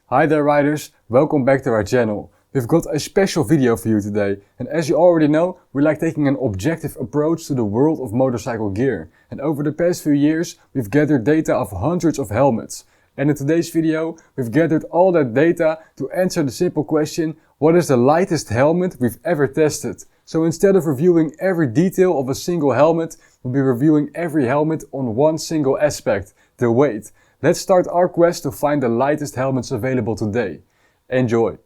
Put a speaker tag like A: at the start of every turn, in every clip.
A: Hi there riders, welcome back to our channel. We've got a special video for you today, and as you already know, we like taking an objective approach to the world of motorcycle gear. And over the past few years, we've gathered data of hundreds of helmets. And in today's video, we've gathered all that data to answer the simple question, what is the lightest helmet we've ever tested? So instead of reviewing every detail of a single helmet, we'll be reviewing every helmet on one single aspect, the weight. Let's start our quest to find the lightest helmets available today. Enjoy!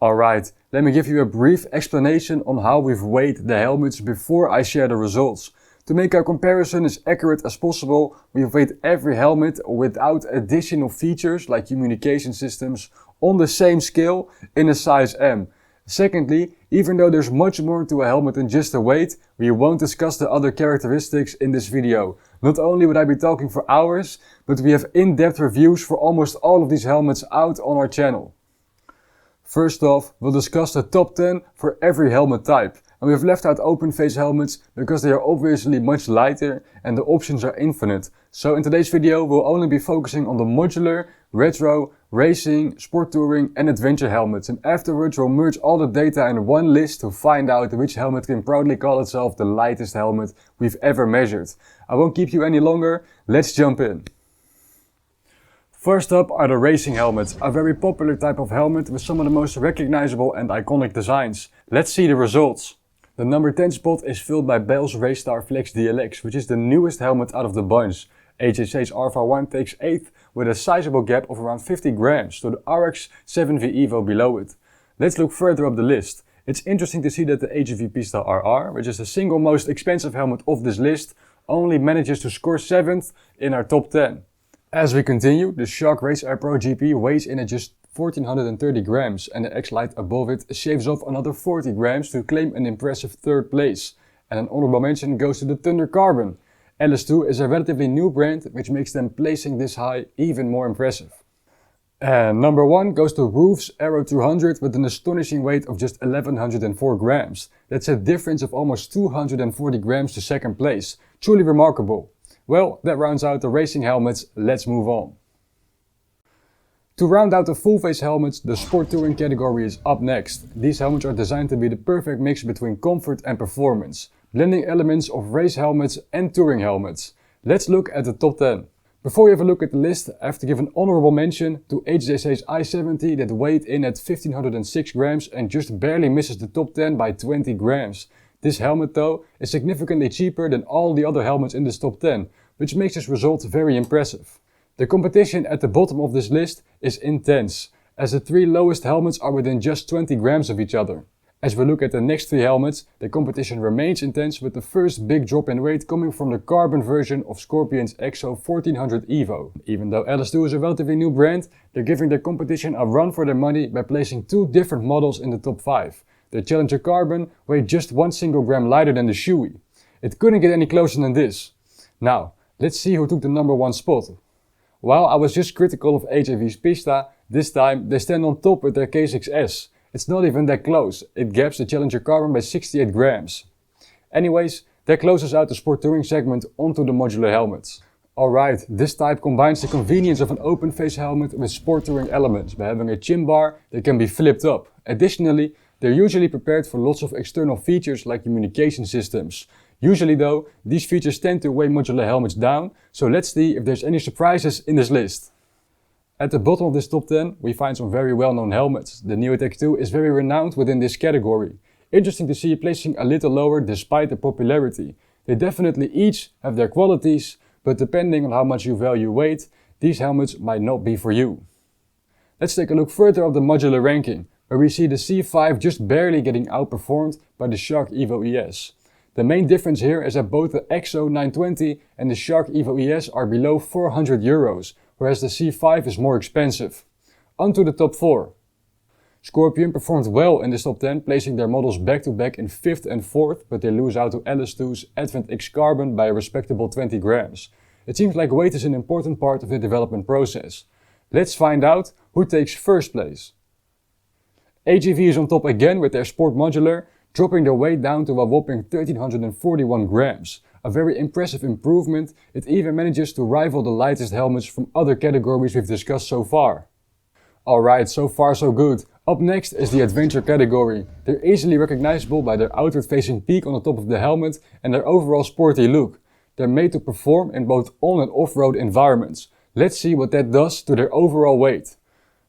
A: Alright, let me give you a brief explanation on how we've weighed the helmets before I share the results. To make our comparison as accurate as possible, we've weighed every helmet without additional features like communication systems on the same scale in a size M. Secondly, even though there's much more to a helmet than just the weight, we won't discuss the other characteristics in this video. Not only would I be talking for hours, but we have in-depth reviews for almost all of these helmets out on our channel. First off, we'll discuss the top 10 for every helmet type. And we have left out open face helmets because they are obviously much lighter and the options are infinite. So in today's video we'll only be focusing on the modular, retro, racing, sport touring and adventure helmets. And afterwards we'll merge all the data in one list to find out which helmet can proudly call itself the lightest helmet we've ever measured. I won't keep you any longer, let's jump in. First up are the racing helmets, a very popular type of helmet with some of the most recognizable and iconic designs. Let's see the results. The number 10 spot is filled by Bell's Raystar Flex DLX, which is the newest helmet out of the bunch. HSA's Alpha 1 takes 8th with a sizable gap of around 50 grams to the RX 7V Evo below it. Let's look further up the list. It's interesting to see that the HEV Pista RR, which is the single most expensive helmet of this list, only manages to score 7th in our top 10. As we continue, the Shark Race Air Pro GP weighs in at just 1430 grams and the X-Lite above it shaves off another 40 grams to claim an impressive 3rd place. And an honorable mention goes to the Thunder Carbon. LS2 is a relatively new brand which makes them placing this high even more impressive. And number 1 goes to Roof's Aero 200 with an astonishing weight of just 1104 grams. That's a difference of almost 240 grams to 2nd place. Truly remarkable. Well, that rounds out the racing helmets, let's move on. To round out the full face helmets, the sport touring category is up next. These helmets are designed to be the perfect mix between comfort and performance, blending elements of race helmets and touring helmets. Let's look at the top 10. Before we have a look at the list, I have to give an honorable mention to HJC's i70 that weighed in at 1506 grams and just barely misses the top 10 by 20 grams. This helmet though is significantly cheaper than all the other helmets in this top 10, which makes this result very impressive. The competition at the bottom of this list is intense, as the 3 lowest helmets are within just 20 grams of each other. As we look at the next 3 helmets, the competition remains intense with the first big drop in weight coming from the carbon version of Scorpion's EXO 1400 Evo. Even though LS2 is a relatively new brand, they're giving their competition a run for their money by placing 2 different models in the top 5. The Challenger Carbon weighed just 1 single gram lighter than the Shoei. It couldn't get any closer than this. Now, let's see who took the number 1 spot. While I was just critical of HEV's Pista, this time they stand on top with their K6S. It's not even that close, it gaps the Challenger Carbon by 68 grams. Anyways, that closes out the sport touring segment onto the modular helmets. Alright, this type combines the convenience of an open face helmet with sport touring elements by having a chin bar that can be flipped up. Additionally, they're usually prepared for lots of external features like communication systems. Usually though, these features tend to weigh modular helmets down, so let's see if there's any surprises in this list. At the bottom of this top 10 we find some very well-known helmets. The Neotech 2 is very renowned within this category. Interesting to see it placing a little lower despite the popularity. They definitely each have their qualities, but depending on how much you value weight, these helmets might not be for you. Let's take a look further up the modular ranking, where we see the C5 just barely getting outperformed by the Shark Evo ES. The main difference here is that both the EXO 920 and the Shark Evo ES are below 400 euros, whereas the C5 is more expensive. On to the top 4. Scorpion performed well in this top 10, placing their models back to back in 5th and 4th, but they lose out to LS2's Advent X Carbon by a respectable 20 grams. It seems like weight is an important part of the development process. Let's find out who takes first place. HEV is on top again with their Sport Modular. dropping their weight down to a whopping 1341 grams. A very impressive improvement. It even manages to rival the lightest helmets from other categories we've discussed so far. Alright, so far so good. Up next is the adventure category. They're easily recognizable by their outward facing peak on the top of the helmet and their overall sporty look. They're made to perform in both on and off-road environments. Let's see what that does to their overall weight.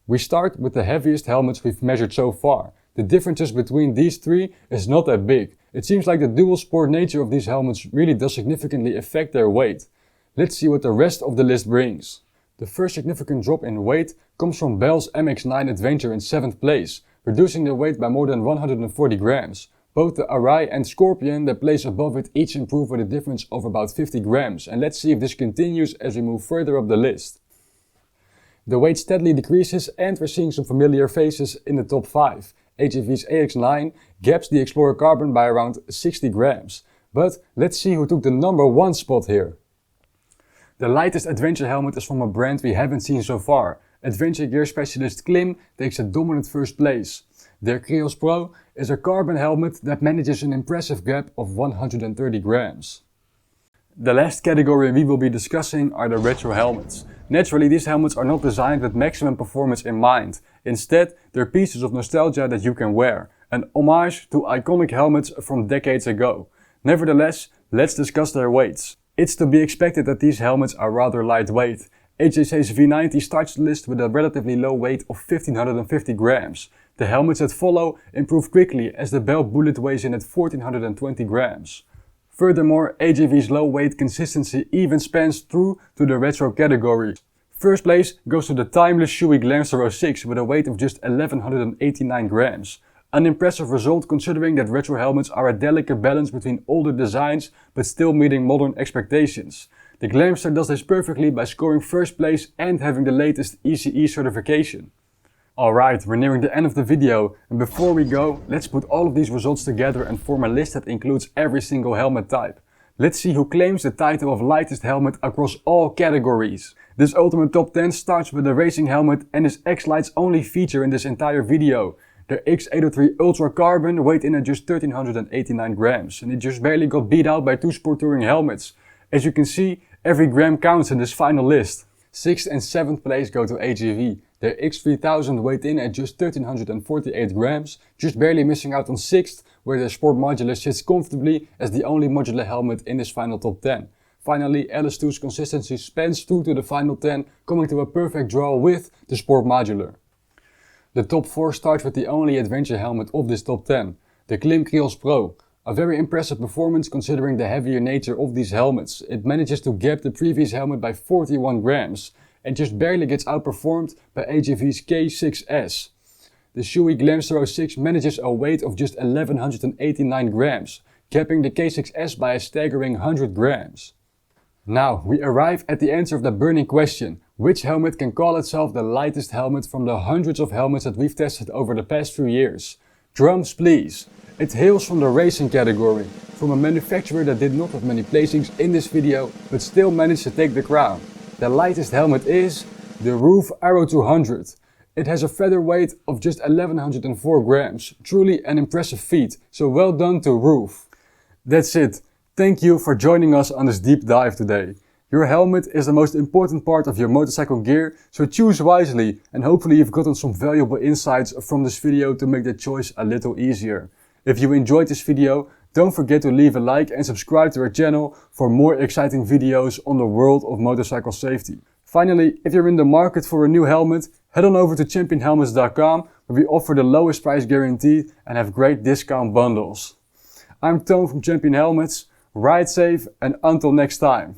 A: We start with the heaviest helmets we've measured so far. The differences between these three is not that big. It seems like the dual sport nature of these helmets really does significantly affect their weight. Let's see what the rest of the list brings. The first significant drop in weight comes from Bell's MX-9 Adventure in 7th place, reducing their weight by more than 140 grams. Both the Arai and Scorpion that place above it each improve with a difference of about 50 grams, and let's see if this continues as we move further up the list. The weight steadily decreases and we're seeing some familiar faces in the top 5. AJV's AX9 gaps the Explorer Carbon by around 60 grams. But let's see who took the number 1 spot here. The lightest adventure helmet is from a brand we haven't seen so far. Adventure gear specialist Klim takes a dominant first place. Their Krios Pro is a carbon helmet that manages an impressive gap of 130 grams. The last category we will be discussing are the retro helmets. Naturally, these helmets are not designed with maximum performance in mind. Instead, they're pieces of nostalgia that you can wear, an homage to iconic helmets from decades ago. Nevertheless, let's discuss their weights. It's to be expected that these helmets are rather lightweight. HJC's V90 starts the list with a relatively low weight of 1550 grams. The helmets that follow improve quickly as the Bell Bullet weighs in at 1420 grams. Furthermore, AJV's low weight consistency even spans through to the retro category. First place goes to the timeless Shoei Glamster 06 with a weight of just 1189 grams. An impressive result considering that retro helmets are a delicate balance between older designs but still meeting modern expectations. The Glamster does this perfectly by scoring first place and having the latest ECE certification. Alright, we're nearing the end of the video, and before we go, let's put all of these results together and form a list that includes every single helmet type. Let's see who claims the title of lightest helmet across all categories. This ultimate top 10 starts with the racing helmet and is X-Lite's only feature in this entire video. Their X803 Ultra Carbon weighed in at just 1389 grams, and it just barely got beat out by 2 sport touring helmets. As you can see, every gram counts in this final list. 6th and 7th place go to AJV. Their X3000 weighed in at just 1348 grams, just barely missing out on 6th, where their Sport Modular sits comfortably as the only modular helmet in this final top 10. Finally, LS2's consistency spans through to the final 10, coming to a perfect draw with the Sport Modular. The top 4 starts with the only adventure helmet of this top 10, the Klim Krios Pro. A very impressive performance considering the heavier nature of these helmets. It manages to gap the previous helmet by 41 grams and just barely gets outperformed by AJV's K6S. The Shoei Glamster 06 manages a weight of just 1189 grams, gapping the K6S by a staggering 100 grams. Now, we arrive at the answer of the burning question. Which helmet can call itself the lightest helmet from the hundreds of helmets that we've tested over the past few years? Drums please! It hails from the racing category, from a manufacturer that did not have many placings in this video, but still managed to take the crown. The lightest helmet is the Roof Aero 200. It has a feather weight of just 1104 grams, truly an impressive feat, so well done to Roof. That's it. Thank you for joining us on this deep dive today. Your helmet is the most important part of your motorcycle gear, so choose wisely, and hopefully you've gotten some valuable insights from this video to make that choice a little easier. If you enjoyed this video, don't forget to leave a like and subscribe to our channel for more exciting videos on the world of motorcycle safety. Finally, if you're in the market for a new helmet, head on over to championhelmets.com where we offer the lowest price guaranteed and have great discount bundles. I'm Toon from Champion Helmets. Ride safe and until next time.